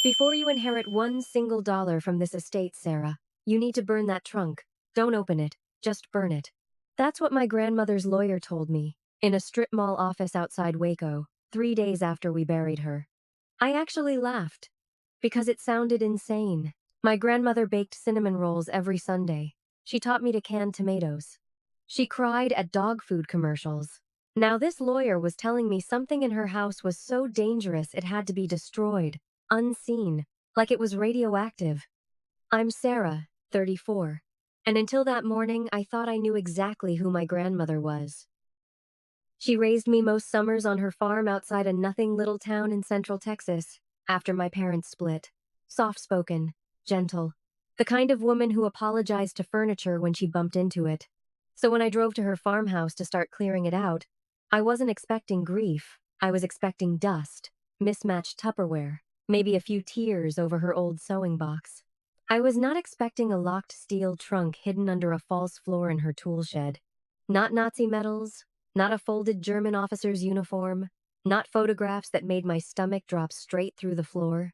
Before you inherit one single dollar from this estate, Sarah, you need to burn that trunk. Don't open it, just burn it. That's what my grandmother's lawyer told me, in a strip mall office outside Waco, 3 days after we buried her. I actually laughed, because it sounded insane. My grandmother baked cinnamon rolls every Sunday. She taught me to can tomatoes. She cried at dog food commercials. Now this lawyer was telling me something in her house was so dangerous it had to be destroyed, unseen, like it was radioactive. I'm Sarah, 34. And until that morning, I thought I knew exactly who my grandmother was. She raised me most summers on her farm outside a nothing little town in central Texas, after my parents split. Soft-spoken, gentle, the kind of woman who apologized to furniture when she bumped into it. So when I drove to her farmhouse to start clearing it out, I wasn't expecting grief. I was expecting dust, mismatched Tupperware, maybe a few tears over her old sewing box. I was not expecting a locked steel trunk hidden under a false floor in her tool shed. Not Nazi medals, not a folded German officer's uniform, not photographs that made my stomach drop straight through the floor.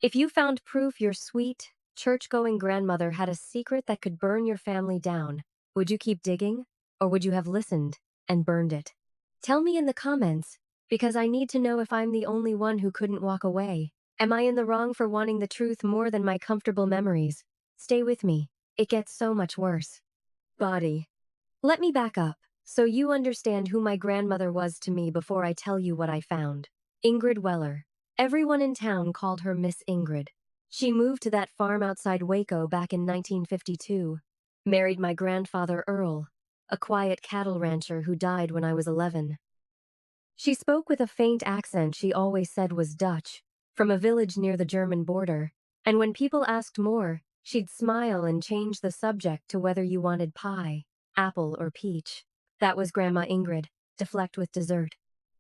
If you found proof your sweet, church-going grandmother had a secret that could burn your family down, would you keep digging, or would you have listened and burned it? Tell me in the comments, because I need to know if I'm the only one who couldn't walk away. Am I in the wrong for wanting the truth more than my comfortable memories? Stay with me. It gets so much worse. Body. Let me back up, so you understand who my grandmother was to me before I tell you what I found. Ingrid Weller. Everyone in town called her Miss Ingrid. She moved to that farm outside Waco back in 1952. Married my grandfather Earl, a quiet cattle rancher who died when I was 11. She spoke with a faint accent she always said was Dutch, from a village near the German border, and when people asked more, she'd smile and change the subject to whether you wanted pie, apple, or peach. That was Grandma Ingrid, deflect with dessert.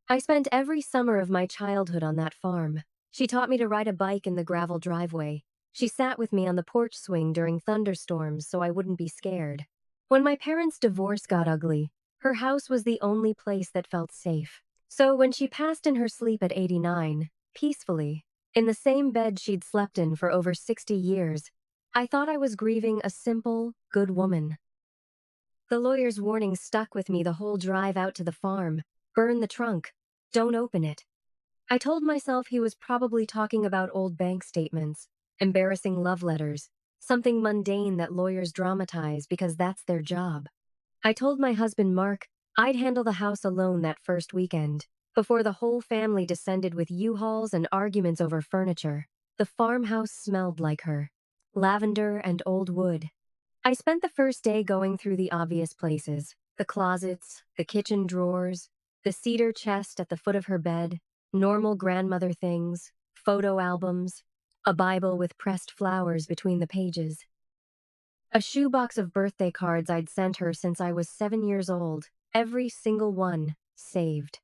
I spent every summer of my childhood on that farm. She taught me to ride a bike in the gravel driveway. She sat with me on the porch swing during thunderstorms so I wouldn't be scared. When my parents' divorce got ugly, her house was the only place that felt safe. So when she passed in her sleep at 89, peacefully, in the same bed she'd slept in for over 60 years, I thought I was grieving a simple, good woman. The lawyer's warning stuck with me the whole drive out to the farm. Burn the trunk. Don't open it. I told myself he was probably talking about old bank statements, embarrassing love letters, something mundane that lawyers dramatize because that's their job. I told my husband Mark I'd handle the house alone that first weekend, before the whole family descended with U-Hauls and arguments over furniture. The farmhouse smelled like her. Lavender and old wood. I spent the first day going through the obvious places, the closets, the kitchen drawers, the cedar chest at the foot of her bed, normal grandmother things, photo albums, a Bible with pressed flowers between the pages. A shoebox of birthday cards I'd sent her since I was 7 years old, every single one, saved.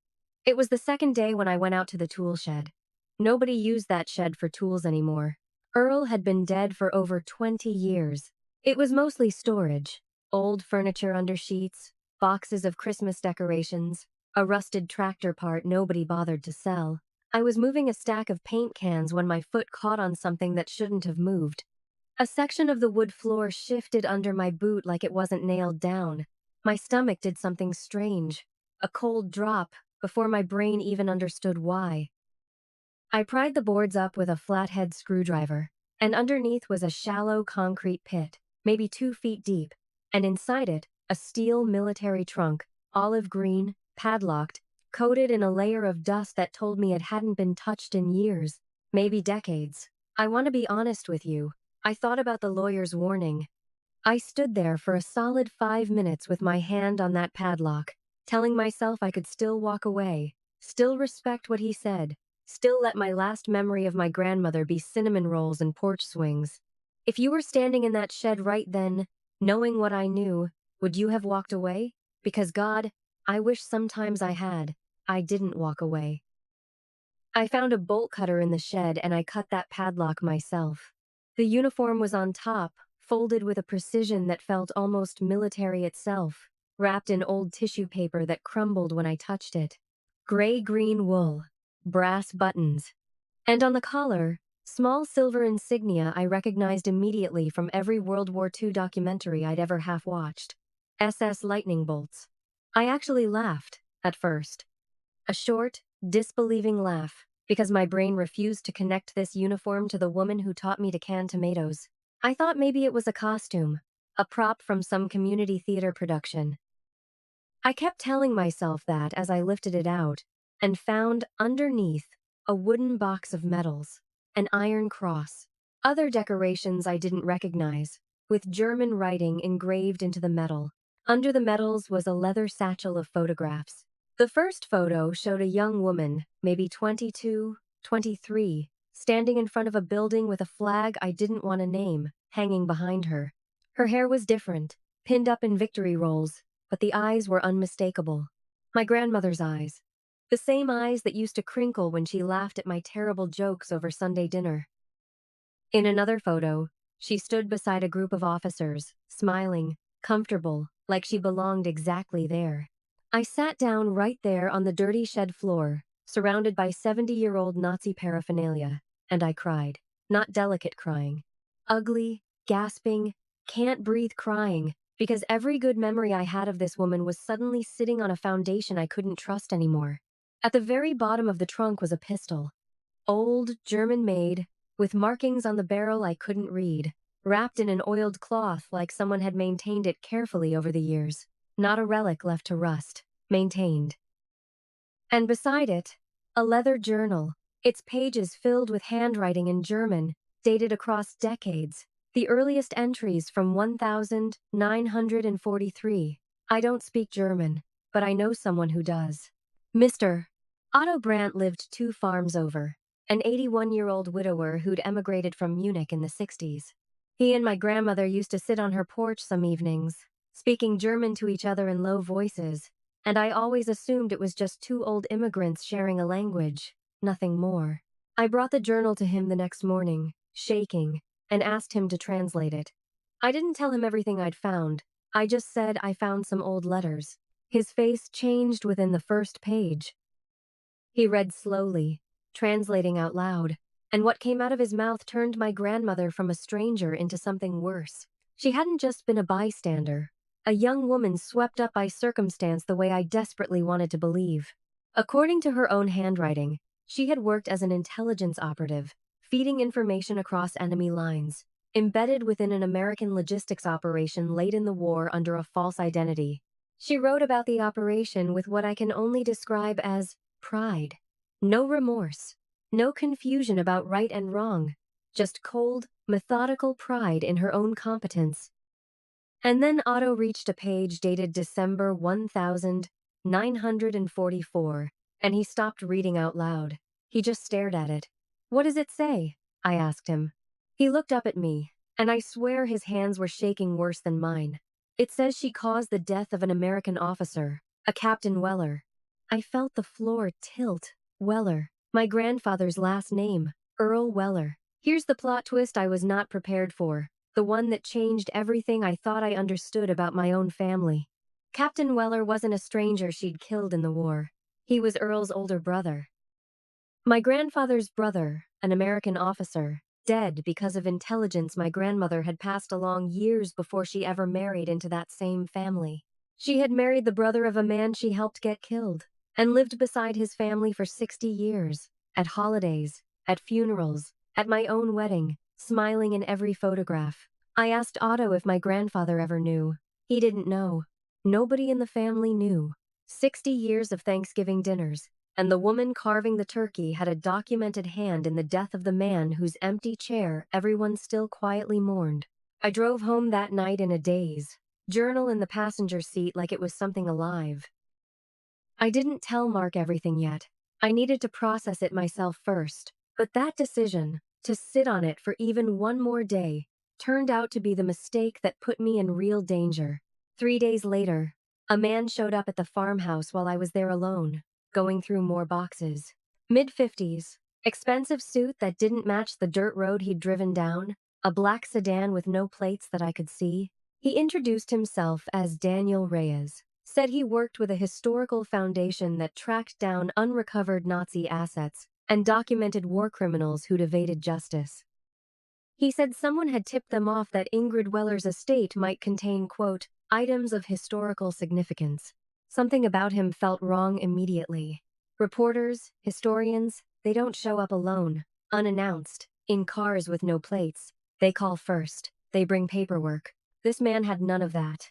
It was the second day when I went out to the tool shed. Nobody used that shed for tools anymore. Earl had been dead for over 20 years. It was mostly storage, old furniture under sheets, boxes of Christmas decorations, a rusted tractor part nobody bothered to sell. I was moving a stack of paint cans when my foot caught on something that shouldn't have moved. A section of the wood floor shifted under my boot like it wasn't nailed down. My stomach did something strange, a cold drop, before my brain even understood why. I pried the boards up with a flathead screwdriver, and underneath was a shallow concrete pit, maybe 2 feet deep, and inside it, a steel military trunk, olive green, padlocked, coated in a layer of dust that told me it hadn't been touched in years, maybe decades. I want to be honest with you. I thought about the lawyer's warning. I stood there for a solid 5 minutes with my hand on that padlock, telling myself I could still walk away, still respect what he said, still let my last memory of my grandmother be cinnamon rolls and porch swings. If you were standing in that shed right then, knowing what I knew, would you have walked away? Because God, I wish sometimes I had. I didn't walk away. I found a bolt cutter in the shed and I cut that padlock myself. The uniform was on top, folded with a precision that felt almost military itself, wrapped in old tissue paper that crumbled when I touched it. Gray-green wool, brass buttons, and on the collar, Small silver insignia I recognized immediately from every World War II documentary I'd ever half-watched. SS lightning bolts. I actually laughed, at first. A short, disbelieving laugh, because my brain refused to connect this uniform to the woman who taught me to can tomatoes. I thought maybe it was a costume, a prop from some community theater production. I kept telling myself that as I lifted it out, and found, underneath, a wooden box of medals, an iron cross, other decorations I didn't recognize, with German writing engraved into the metal. Under the medals was a leather satchel of photographs. The first photo showed a young woman, maybe 22, 23, standing in front of a building with a flag I didn't want to name, hanging behind her. Her hair was different, pinned up in victory rolls, but the eyes were unmistakable. My grandmother's eyes. The same eyes that used to crinkle when she laughed at my terrible jokes over Sunday dinner. In another photo, she stood beside a group of officers, smiling, comfortable, like she belonged exactly there. I sat down right there on the dirty shed floor, surrounded by 70-year-old Nazi paraphernalia, and I cried. Not delicate crying. Ugly, gasping, can't breathe crying, because every good memory I had of this woman was suddenly sitting on a foundation I couldn't trust anymore. At the very bottom of the trunk was a pistol. Old, German-made, with markings on the barrel I couldn't read, wrapped in an oiled cloth like someone had maintained it carefully over the years. Not a relic left to rust. Maintained. And beside it, a leather journal, its pages filled with handwriting in German, dated across decades. The earliest entries from 1943. I don't speak German, but I know someone who does. Mr. Otto Brandt lived 2 farms over, an 81-year-old widower who'd emigrated from Munich in the 60s. He and my grandmother used to sit on her porch some evenings, speaking German to each other in low voices, and I always assumed it was just 2 old immigrants sharing a language, nothing more. I brought the journal to him the next morning, shaking, and asked him to translate it. I didn't tell him everything I'd found. I just said I found some old letters. His face changed within the first page. He read slowly, translating out loud, and what came out of his mouth turned my grandmother from a stranger into something worse. She hadn't just been a bystander, a young woman swept up by circumstance the way I desperately wanted to believe. According to her own handwriting, she had worked as an intelligence operative, feeding information across enemy lines, embedded within an American logistics operation late in the war under a false identity. She wrote about the operation with what I can only describe as pride. No remorse, no confusion about right and wrong, just cold, methodical pride in her own competence. And then Otto reached a page dated December 1944, and he stopped reading out loud. He just stared at it. "What does it say?" I asked him. He looked up at me, and I swear his hands were shaking worse than mine. "It says she caused the death of an American officer, a Captain Weller." I felt the floor tilt. Weller, my grandfather's last name, Earl Weller. Here's the plot twist I was not prepared for, the one that changed everything I thought I understood about my own family. Captain Weller wasn't a stranger she'd killed in the war. He was Earl's older brother. My grandfather's brother, an American officer, dead because of intelligence my grandmother had passed along years before she ever married into that same family. She had married the brother of a man she helped get killed, and lived beside his family for 60 years, at holidays, at funerals, at my own wedding, smiling in every photograph. I asked Otto if my grandfather ever knew. He didn't know. Nobody in the family knew. 60 years of Thanksgiving dinners, and the woman carving the turkey had a documented hand in the death of the man whose empty chair everyone still quietly mourned. I drove home that night in a daze, journal in the passenger seat like it was something alive. I didn't tell Mark everything yet. I needed to process it myself first. But that decision, to sit on it for even one more day, turned out to be the mistake that put me in real danger. 3 days later, a man showed up at the farmhouse while I was there alone, going through more boxes. Mid-50s, expensive suit that didn't match the dirt road he'd driven down, a black sedan with no plates that I could see. He introduced himself as Daniel Reyes, said he worked with a historical foundation that tracked down unrecovered Nazi assets, and documented war criminals who'd evaded justice. He said someone had tipped them off that Ingrid Weller's estate might contain, quote, items of historical significance. Something about him felt wrong immediately. Reporters, historians, they don't show up alone, unannounced, in cars with no plates. They call first. They bring paperwork. This man had none of that.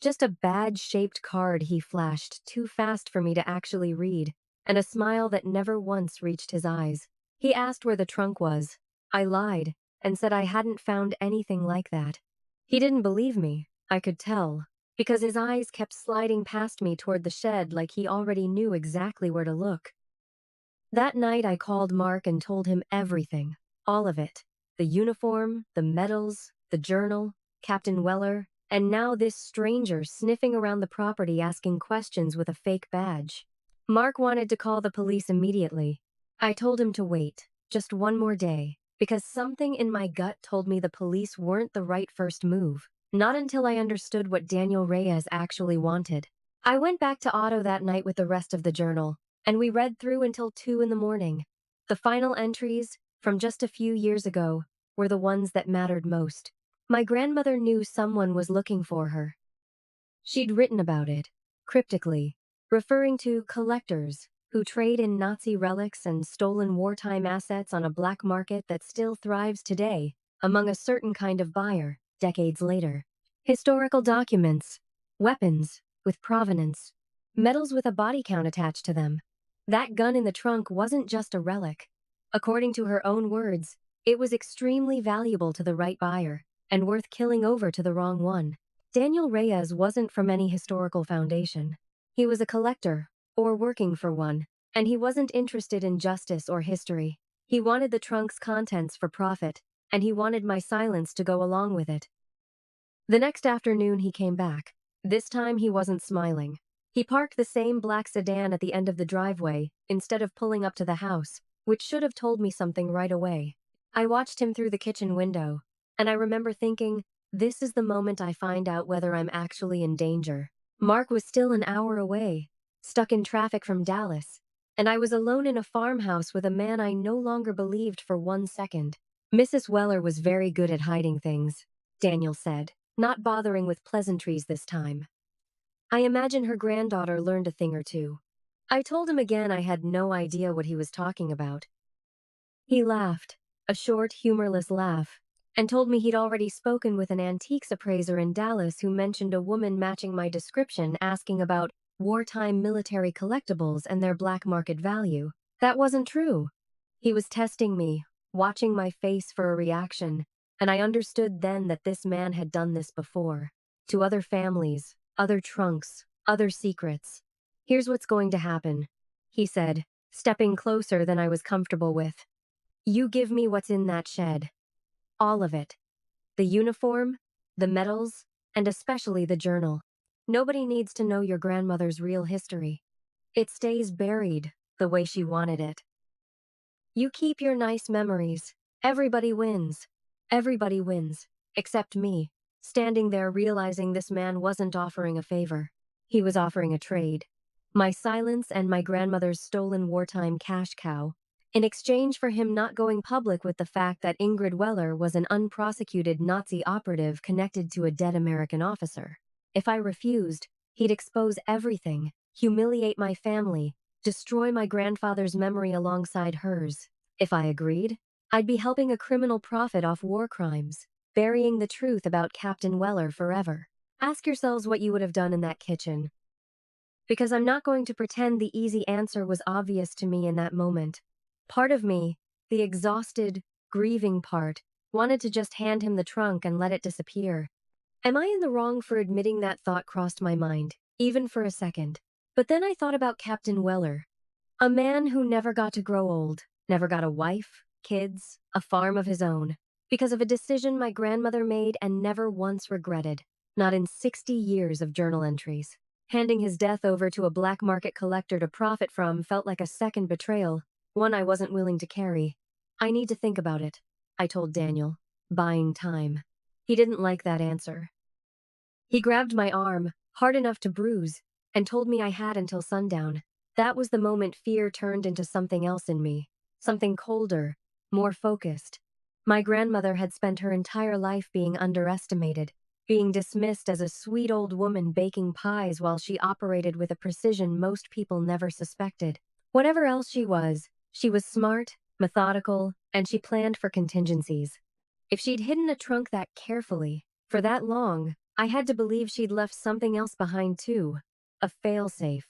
Just a badge-shaped card he flashed too fast for me to actually read, and a smile that never once reached his eyes. He asked where the trunk was. I lied and said I hadn't found anything like that. He didn't believe me, I could tell, because his eyes kept sliding past me toward the shed like he already knew exactly where to look. That night I called Mark and told him everything, all of it. The uniform, the medals, the journal, Captain Weller, and now this stranger sniffing around the property asking questions with a fake badge. Mark wanted to call the police immediately. I told him to wait, just one more day, because something in my gut told me the police weren't the right first move. Not until I understood what Daniel Reyes actually wanted. I went back to Otto that night with the rest of the journal, and we read through until 2 in the morning. The final entries, from just a few years ago, were the ones that mattered most. My grandmother knew someone was looking for her. She'd written about it, cryptically, referring to collectors who trade in Nazi relics and stolen wartime assets on a black market that still thrives today among a certain kind of buyer, decades later. Historical documents, weapons with provenance, medals with a body count attached to them. That gun in the trunk wasn't just a relic. According to her own words, it was extremely valuable to the right buyer and worth killing over to the wrong one. Daniel Reyes wasn't from any historical foundation. He was a collector, or working for one, and he wasn't interested in justice or history. He wanted the trunk's contents for profit, and he wanted my silence to go along with it. The next afternoon he came back. This time he wasn't smiling. He parked the same black sedan at the end of the driveway, instead of pulling up to the house, which should have told me something right away. I watched him through the kitchen window, and I remember thinking, this is the moment I find out whether I'm actually in danger. Mark was still an hour away, stuck in traffic from Dallas, and I was alone in a farmhouse with a man I no longer believed for 1 second. Mrs. Weller was very good at hiding things, Daniel said, not bothering with pleasantries this time. I imagine her granddaughter learned a thing or two. I told him again I had no idea what he was talking about. He laughed, a short, humorless laugh, and told me he'd already spoken with an antiques appraiser in Dallas who mentioned a woman matching my description asking about wartime military collectibles and their black market value. That wasn't true. He was testing me, watching my face for a reaction, and I understood then that this man had done this before. To other families, other trunks, other secrets. Here's what's going to happen, he said, stepping closer than I was comfortable with. You give me what's in that shed. All of it. The uniform, the medals, and especially the journal. Nobody needs to know your grandmother's real history. It stays buried the way she wanted it. You keep your nice memories. Everybody wins. Everybody wins, except me, standing there realizing this man wasn't offering a favor. He was offering a trade. My silence and my grandmother's stolen wartime cash cow, in exchange for him not going public with the fact that Ingrid Weller was an unprosecuted Nazi operative connected to a dead American officer. If I refused, he'd expose everything, humiliate my family, destroy my grandfather's memory alongside hers. If I agreed, I'd be helping a criminal profit off war crimes, burying the truth about Captain Weller forever. Ask yourselves what you would have done in that kitchen. Because I'm not going to pretend the easy answer was obvious to me in that moment. Part of me, the exhausted, grieving part, wanted to just hand him the trunk and let it disappear. Am I in the wrong for admitting that thought crossed my mind, even for a second? But then I thought about Captain Weller, a man who never got to grow old, never got a wife, kids, a farm of his own, because of a decision my grandmother made and never once regretted, not in 60 years of journal entries. Handing his death over to a black market collector to profit from felt like a second betrayal, one I wasn't willing to carry. I need to think about it, I told Daniel, buying time. He didn't like that answer. He grabbed my arm, hard enough to bruise, and told me I had until sundown. That was the moment fear turned into something else in me. something colder, more focused. My grandmother had spent her entire life being underestimated, being dismissed as a sweet old woman baking pies while she operated with a precision most people never suspected. Whatever else she was smart, methodical, and she planned for contingencies. If she'd hidden a trunk that carefully, for that long, I had to believe she'd left something else behind too, a failsafe.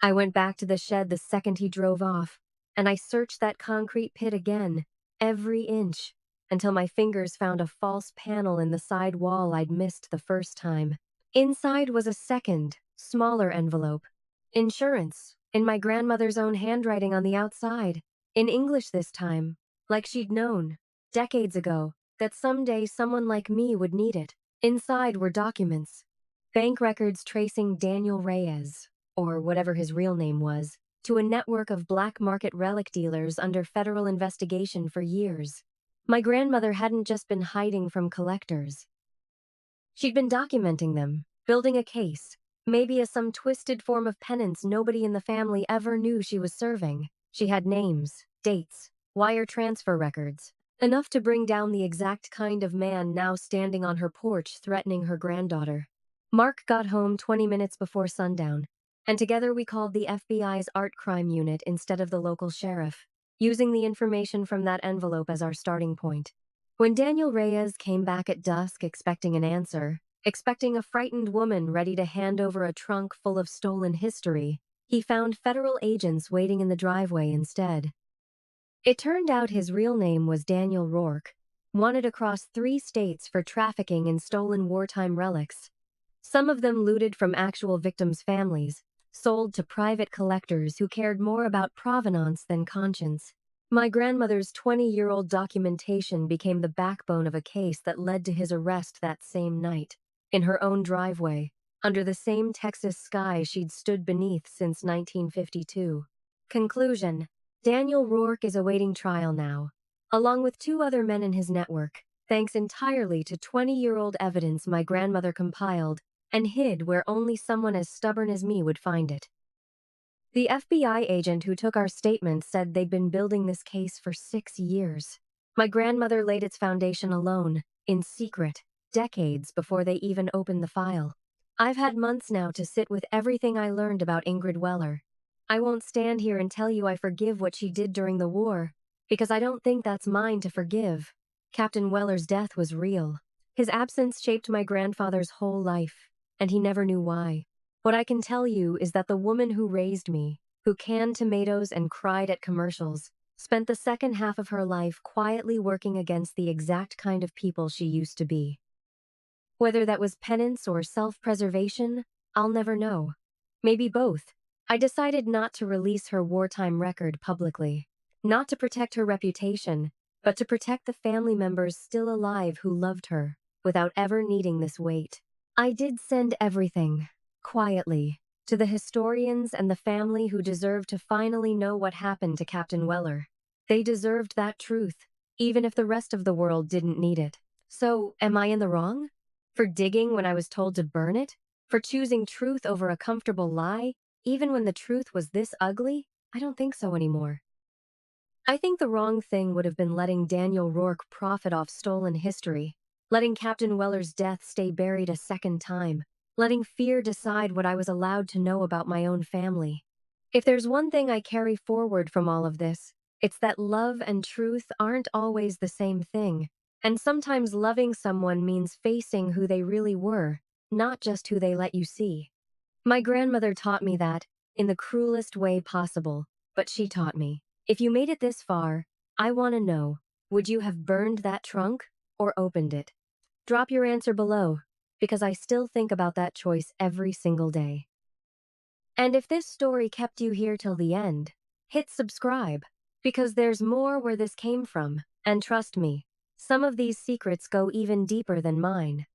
I went back to the shed the second he drove off, and I searched that concrete pit again, every inch, until my fingers found a false panel in the side wall I'd missed the first time. Inside was a second, smaller envelope. Insurance, in my grandmother's own handwriting on the outside, in English this time, like she'd known, decades ago, that someday someone like me would need it. Inside were documents, bank records tracing Daniel Reyes, or whatever his real name was, to a network of black market relic dealers under federal investigation for years. My grandmother hadn't just been hiding from collectors. She'd been documenting them, building a case, maybe as some twisted form of penance nobody in the family ever knew she was serving. She had names, dates, wire transfer records, enough to bring down the exact kind of man now standing on her porch threatening her granddaughter. Mark got home 20 minutes before sundown, and together we called the FBI's art crime unit instead of the local sheriff, using the information from that envelope as our starting point. When Daniel Reyes came back at dusk expecting an answer, expecting a frightened woman ready to hand over a trunk full of stolen history, he found federal agents waiting in the driveway instead. It turned out his real name was Daniel Rourke, wanted across 3 states for trafficking in stolen wartime relics. Some of them looted from actual victims' families, sold to private collectors who cared more about provenance than conscience. My grandmother's 20-year-old documentation became the backbone of a case that led to his arrest that same night, in her own driveway, under the same Texas sky she'd stood beneath since 1952. Conclusion: Daniel Rourke is awaiting trial now, along with 2 other men in his network, thanks entirely to 20-year-old evidence my grandmother compiled and hid where only someone as stubborn as me would find it. The FBI agent who took our statement said they'd been building this case for 6 years. My grandmother laid its foundation alone, in secret, decades before they even opened the file. I've had months now to sit with everything I learned about Ingrid Weller. I won't stand here and tell you I forgive what she did during the war, because I don't think that's mine to forgive. Captain Weller's death was real. His absence shaped my grandfather's whole life, and he never knew why. What I can tell you is that the woman who raised me, who canned tomatoes and cried at commercials, spent the second half of her life quietly working against the exact kind of people she used to be. Whether that was penance or self-preservation, I'll never know. Maybe both. I decided not to release her wartime record publicly, not to protect her reputation, but to protect the family members still alive who loved her, without ever needing this weight. I did send everything, quietly, to the historians and the family who deserved to finally know what happened to Captain Weller. They deserved that truth, even if the rest of the world didn't need it. So, am I in the wrong? For digging when I was told to burn it? For choosing truth over a comfortable lie, even when the truth was this ugly? I don't think so anymore. I think the wrong thing would have been letting Daniel Rourke profit off stolen history, letting Captain Weller's death stay buried a second time, letting fear decide what I was allowed to know about my own family. If there's one thing I carry forward from all of this, it's that love and truth aren't always the same thing, and sometimes loving someone means facing who they really were, not just who they let you see. My grandmother taught me that, in the cruelest way possible, but she taught me, if you made it this far, I want to know, would you have burned that trunk or opened it? Drop your answer below, because I still think about that choice every single day. And if this story kept you here till the end, hit subscribe, because there's more where this came from, and trust me, some of these secrets go even deeper than mine.